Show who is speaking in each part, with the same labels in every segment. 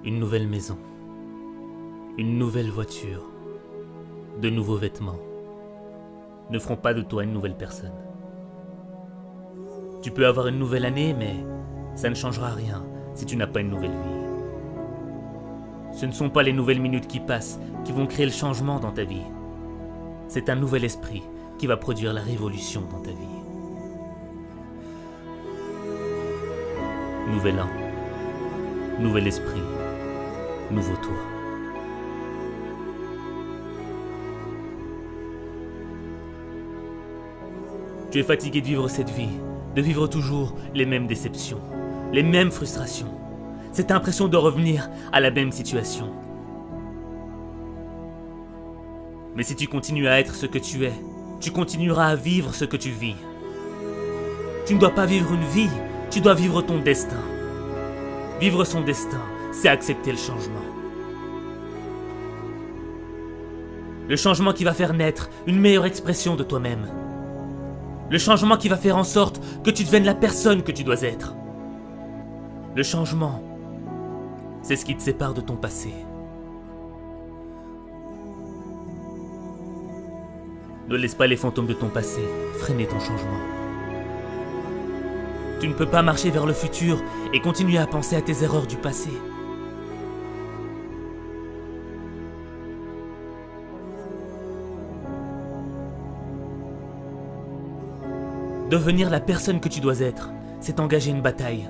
Speaker 1: Une nouvelle maison, une nouvelle voiture, de nouveaux vêtements ne feront pas de toi une nouvelle personne. Tu peux avoir une nouvelle année, mais ça ne changera rien si tu n'as pas une nouvelle vie. Ce ne sont pas les nouvelles minutes qui passent qui vont créer le changement dans ta vie. C'est un nouvel esprit qui va produire la révolution dans ta vie. Nouvel an, nouvel esprit, nouveau toi. Tu es fatigué de vivre cette vie, de vivre toujours les mêmes déceptions, les mêmes frustrations, cette impression de revenir à la même situation. Mais si tu continues à être ce que tu es, tu continueras à vivre ce que tu vis. Tu ne dois pas vivre une vie, tu dois vivre ton destin. Vivre son destin, c'est accepter le changement. Le changement qui va faire naître une meilleure expression de toi-même. Le changement qui va faire en sorte que tu deviennes la personne que tu dois être. Le changement, c'est ce qui te sépare de ton passé. Ne laisse pas les fantômes de ton passé freiner ton changement. Tu ne peux pas marcher vers le futur et continuer à penser à tes erreurs du passé. Devenir la personne que tu dois être, c'est engager une bataille.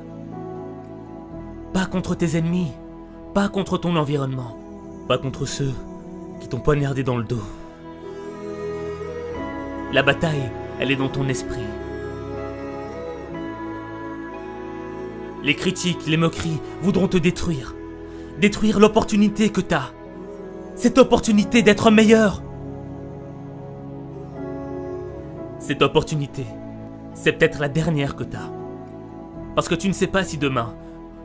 Speaker 1: Pas contre tes ennemis, pas contre ton environnement, pas contre ceux qui t'ont poignardé dans le dos. La bataille, elle est dans ton esprit. Les critiques, les moqueries voudront te détruire. Détruire l'opportunité que t'as. Cette opportunité d'être meilleur. Cette opportunité, c'est peut-être la dernière que t'as. Parce que tu ne sais pas si demain,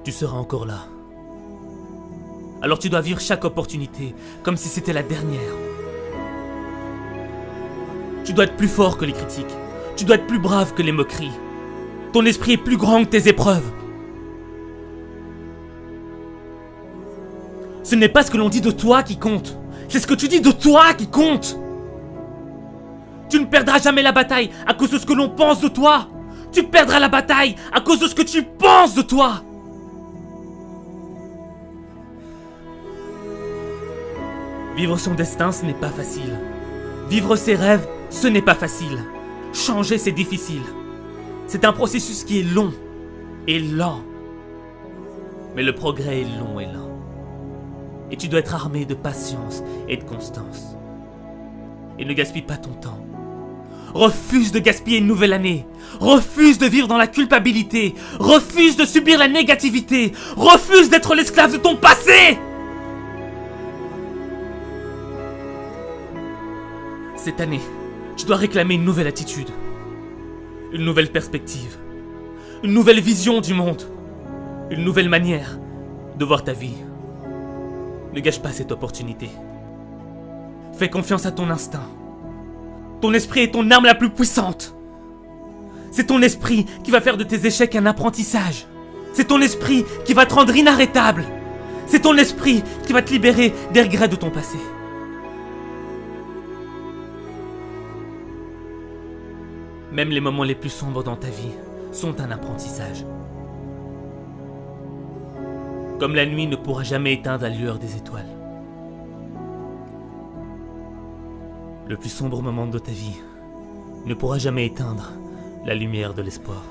Speaker 1: tu seras encore là. Alors tu dois vivre chaque opportunité comme si c'était la dernière. Tu dois être plus fort que les critiques. Tu dois être plus brave que les moqueries. Ton esprit est plus grand que tes épreuves. Ce n'est pas ce que l'on dit de toi qui compte. C'est ce que tu dis de toi qui compte. Tu ne perdras jamais la bataille à cause de ce que l'on pense de toi. Tu perdras la bataille à cause de ce que tu penses de toi. Vivre son destin, ce n'est pas facile. Vivre ses rêves, ce n'est pas facile. Changer, c'est difficile. C'est un processus qui est long et lent. Mais le progrès est long et lent. Et tu dois être armé de patience et de constance. Et ne gaspille pas ton temps. Refuse de gaspiller une nouvelle année. Refuse de vivre dans la culpabilité. Refuse de subir la négativité. Refuse d'être l'esclave de ton passé. Cette année, tu dois réclamer une nouvelle attitude. Une nouvelle perspective. Une nouvelle vision du monde. Une nouvelle manière de voir ta vie. Ne gâche pas cette opportunité. Fais confiance à ton instinct. Ton esprit est ton arme la plus puissante. C'est ton esprit qui va faire de tes échecs un apprentissage. C'est ton esprit qui va te rendre inarrêtable. C'est ton esprit qui va te libérer des regrets de ton passé. Même les moments les plus sombres dans ta vie sont un apprentissage. Comme la nuit ne pourra jamais éteindre la lueur des étoiles. Le plus sombre moment de ta vie ne pourra jamais éteindre la lumière de l'espoir.